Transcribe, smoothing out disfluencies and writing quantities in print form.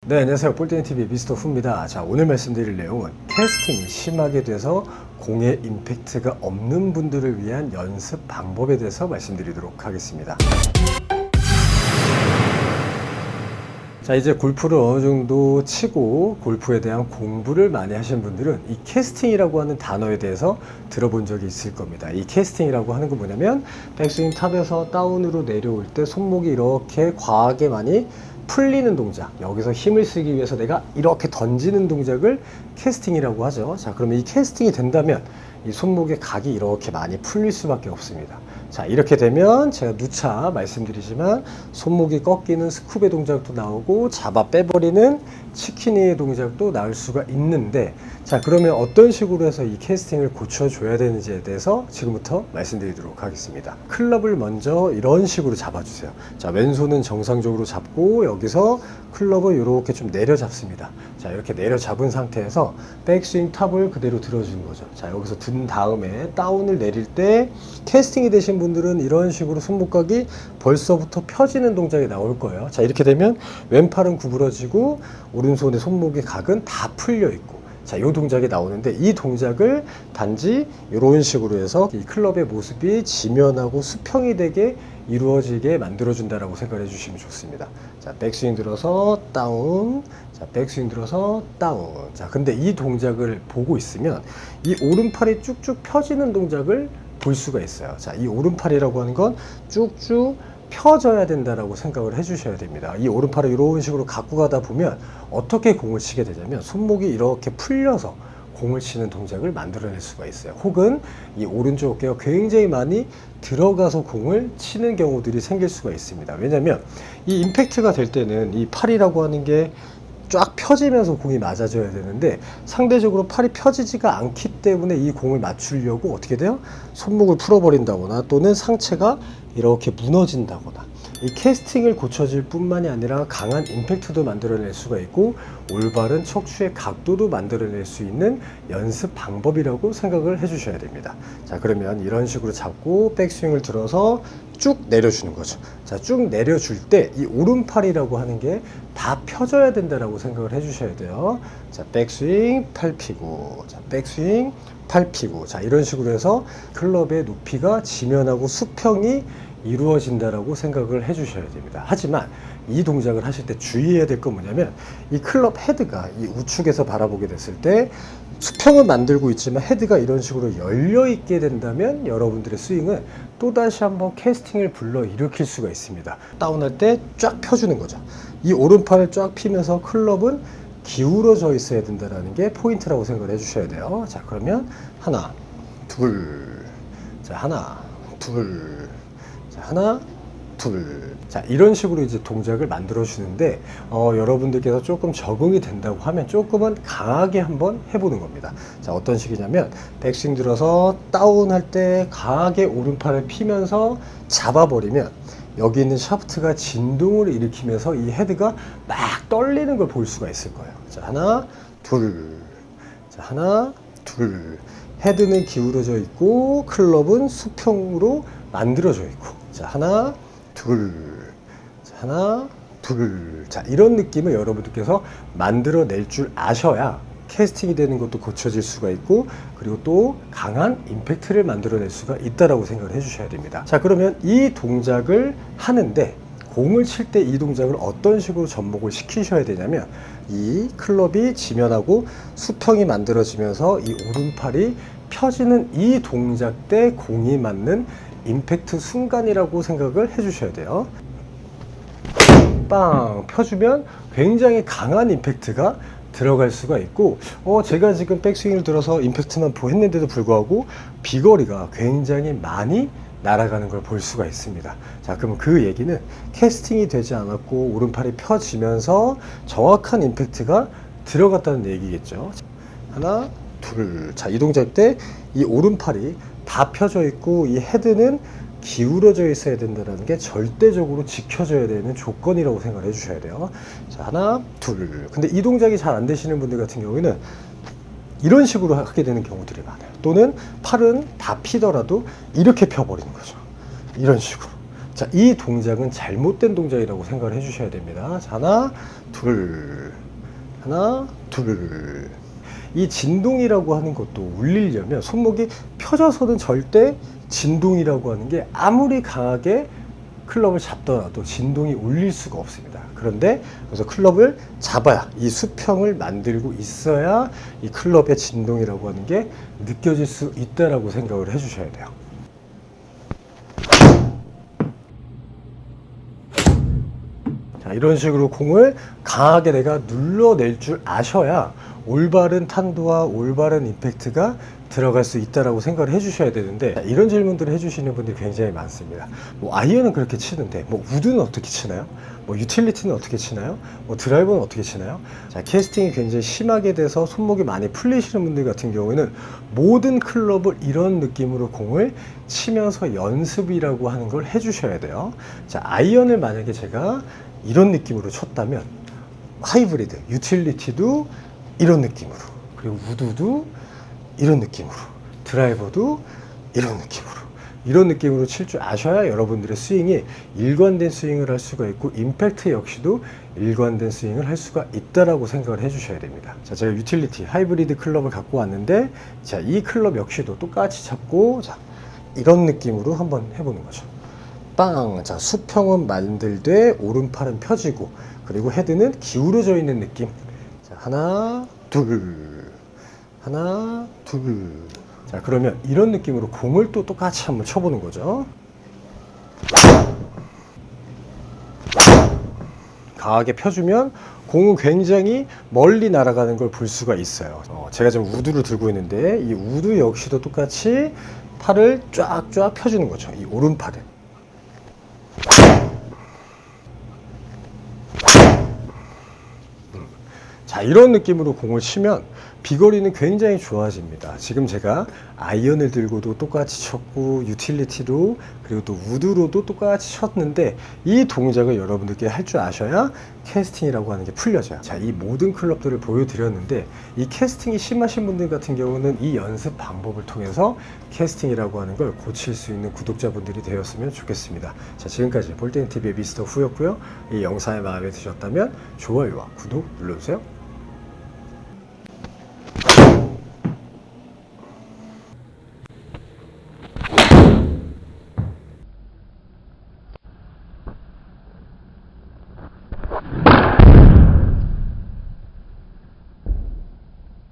네, 안녕하세요. 볼테니TV 미스터 후입니다. 자, 오늘 말씀드릴 내용은 캐스팅이 심하게 돼서 공에 임팩트가 없는 분들을 위한 연습 방법에 대해서 말씀드리도록 하겠습니다. 자, 이제 골프를 어느 정도 치고 골프에 대한 공부를 많이 하신 분들은 이 캐스팅이라고 하는 단어에 대해서 들어본 적이 있을 겁니다. 이 캐스팅이라고 하는 건 뭐냐면 백스윙 탑에서 다운으로 내려올 때 손목이 이렇게 과하게 많이 풀리는 동작, 여기서 힘을 쓰기 위해서 내가 이렇게 던지는 동작을 캐스팅이라고 하죠. 자, 그러면 이 캐스팅이 된다면 이 손목의 각이 이렇게 많이 풀릴 수밖에 없습니다. 자, 이렇게 되면 제가 누차 말씀드리지만 손목이 꺾이는 스쿱의 동작도 나오고 잡아 빼버리는 치키니의 동작도 나올 수가 있는데, 자, 그러면 어떤 식으로 해서 이 캐스팅을 고쳐줘야 되는지에 대해서 지금부터 말씀드리도록 하겠습니다. 클럽을 먼저 이런 식으로 잡아주세요. 자, 왼손은 정상적으로 잡고 여기서 클럽을 이렇게 좀 내려 잡습니다. 자, 이렇게 내려 잡은 상태에서 백스윙 탑을 그대로 들어주는 거죠. 자, 여기서 든 다음에 다운을 내릴 때 캐스팅이 되신 분들은 이런 식으로 손목각이 벌써부터 펴지는 동작이 나올 거예요. 자, 이렇게 되면 왼팔은 구부러지고 오른손의 손목의 각은 다 풀려 있고, 자, 이 동작이 나오는데 이 동작을 단지 이런 식으로 해서 이 클럽의 모습이 지면하고 수평이 되게 이루어지게 만들어준다라고 생각해 주시면 좋습니다. 자, 백스윙 들어서 다운, 자, 백스윙 들어서 다운. 자, 근데 이 동작을 보고 있으면 이 오른팔이 쭉쭉 펴지는 동작을 볼 수가 있어요. 자, 이 오른팔이라고 하는 건 쭉쭉 펴져야 된다라고 생각을 해주셔야 됩니다. 이 오른팔을 이런 식으로 갖고 가다 보면 어떻게 공을 치게 되냐면 손목이 이렇게 풀려서 공을 치는 동작을 만들어낼 수가 있어요. 혹은 이 오른쪽 어깨가 굉장히 많이 들어가서 공을 치는 경우들이 생길 수가 있습니다. 왜냐하면 이 임팩트가 될 때는 이 팔이라고 하는 게 쫙 펴지면서 공이 맞아줘야 되는데 상대적으로 팔이 펴지지가 않기 때문에 이 공을 맞추려고 어떻게 돼요? 손목을 풀어버린다거나 또는 상체가 이렇게 무너진다거나, 이 캐스팅을 고쳐줄 뿐만이 아니라 강한 임팩트도 만들어낼 수가 있고 올바른 척추의 각도도 만들어낼 수 있는 연습 방법이라고 생각을 해주셔야 됩니다. 자, 그러면 이런 식으로 잡고 백스윙을 들어서 쭉 내려주는 거죠. 자, 쭉 내려줄 때 이 오른팔이라고 하는 게 다 펴져야 된다라고 생각을 해주셔야 돼요. 자, 백스윙 팔 피고, 자, 백스윙 팔 피고. 자, 이런 식으로 해서 클럽의 높이가 지면하고 수평이 이루어진다라고 생각을 해주셔야 됩니다. 하지만 이 동작을 하실 때 주의해야 될 건 뭐냐면 이 클럽 헤드가 이 우측에서 바라보게 됐을 때 수평을 만들고 있지만 헤드가 이런 식으로 열려 있게 된다면 여러분들의 스윙은 또다시 한번 캐스팅을 불러 일으킬 수가 있습니다. 다운할 때 쫙 펴주는 거죠. 이 오른팔을 쫙 피면서 클럽은 기울어져 있어야 된다는 게 포인트라고 생각을 해주셔야 돼요. 자, 그러면 하나, 둘, 자, 하나, 둘, 자, 하나, 둘. 자, 이런 식으로 이제 동작을 만들어 주는데 여러분들께서 조금 적응이 된다고 하면 조금은 강하게 한번 해보는 겁니다. 자, 어떤 식이냐면 백스윙 들어서 다운할 때 강하게 오른팔을 피면서 잡아버리면 여기 있는 샤프트가 진동을 일으키면서 이 헤드가 막 떨리는 걸 볼 수가 있을 거예요. 자, 하나, 둘. 자, 하나, 둘. 헤드는 기울어져 있고 클럽은 수평으로 만들어져 있고. 자, 하나, 둘. 자, 하나, 둘. 자, 이런 느낌을 여러분들께서 만들어낼 줄 아셔야 캐스팅이 되는 것도 고쳐질 수가 있고, 그리고 또 강한 임팩트를 만들어낼 수가 있다라고 생각을 해주셔야 됩니다. 자, 그러면 이 동작을 하는데 공을 칠 때 이 동작을 어떤 식으로 접목을 시키셔야 되냐면 이 클럽이 지면하고 수평이 만들어지면서 이 오른팔이 펴지는 이 동작 때 공이 맞는 임팩트 순간이라고 생각을 해주셔야 돼요. 빵 펴주면 굉장히 강한 임팩트가 들어갈 수가 있고, 제가 지금 백스윙을 들어서 임팩트만 했는데도 불구하고 비거리가 굉장히 많이 날아가는 걸 볼 수가 있습니다. 자, 그럼 그 얘기는 캐스팅이 되지 않았고 오른팔이 펴지면서 정확한 임팩트가 들어갔다는 얘기겠죠. 하나, 둘. 자, 이 동작 때 이 오른팔이 다 펴져 있고 이 헤드는 기울어져 있어야 된다는 게 절대적으로 지켜져야 되는 조건이라고 생각을 해주셔야 돼요. 자, 하나, 둘. 근데 이 동작이 잘 안 되시는 분들 같은 경우에는 이런 식으로 하게 되는 경우들이 많아요. 또는 팔은 다 피더라도 이렇게 펴버리는 거죠. 이런 식으로. 자, 이 동작은 잘못된 동작이라고 생각을 해주셔야 됩니다. 자, 하나, 둘. 하나, 둘. 이 진동이라고 하는 것도 울리려면 손목이 펴져서는 절대 진동이라고 하는 게 아무리 강하게 클럽을 잡더라도 진동이 울릴 수가 없습니다. 그런데 그래서 클럽을 잡아야, 이 수평을 만들고 있어야 이 클럽의 진동이라고 하는 게 느껴질 수 있다라고 생각을 해주셔야 돼요. 자, 이런 식으로 공을 강하게 내가 눌러낼 줄 아셔야 올바른 탄도와 올바른 임팩트가 들어갈 수 있다라고 생각을 해주셔야 되는데, 자, 이런 질문들을 해주시는 분들이 굉장히 많습니다. 뭐 아이언은 그렇게 치는데 뭐 우드는 어떻게 치나요? 뭐 유틸리티는 어떻게 치나요? 뭐 드라이버는 어떻게 치나요? 자, 캐스팅이 굉장히 심하게 돼서 손목이 많이 풀리시는 분들 같은 경우에는 모든 클럽을 이런 느낌으로 공을 치면서 연습이라고 하는 걸 해주셔야 돼요. 자, 아이언을 만약에 제가 이런 느낌으로 쳤다면 하이브리드, 유틸리티도 이런 느낌으로, 그리고 우드도 이런 느낌으로, 드라이버도 이런 느낌으로 칠 줄 아셔야 여러분들의 스윙이 일관된 스윙을 할 수가 있고, 임팩트 역시도 일관된 스윙을 할 수가 있다라고 생각을 해주셔야 됩니다. 자, 제가 유틸리티 하이브리드 클럽을 갖고 왔는데, 자, 이 클럽 역시도 똑같이 잡고, 자, 이런 느낌으로 한번 해보는 거죠. 빵! 자, 수평은 만들되 오른팔은 펴지고, 그리고 헤드는 기울어져 있는 느낌. 자, 하나, 둘, 하나, 둘. 자, 그러면 이런 느낌으로 공을 또 똑같이 한번 쳐보는 거죠. 강하게 펴주면 공은 굉장히 멀리 날아가는 걸 볼 수가 있어요. 제가 지금 우드를 들고 있는데 이 우드 역시도 똑같이 팔을 쫙쫙 펴주는 거죠. 이 오른팔을. 자, 이런 느낌으로 공을 치면 비거리는 굉장히 좋아집니다. 지금 제가 아이언을 들고도 똑같이 쳤고, 유틸리티로, 그리고 또 우드로도 똑같이 쳤는데, 이 동작을 여러분들께 할 줄 아셔야 캐스팅이라고 하는 게 풀려져요. 자, 이 모든 클럽들을 보여드렸는데, 이 캐스팅이 심하신 분들 같은 경우는 이 연습 방법을 통해서 캐스팅이라고 하는 걸 고칠 수 있는 구독자분들이 되었으면 좋겠습니다. 자, 지금까지 볼테인TV의 미스터 후였고요. 이 영상이 마음에 드셨다면 좋아요와 구독 눌러주세요.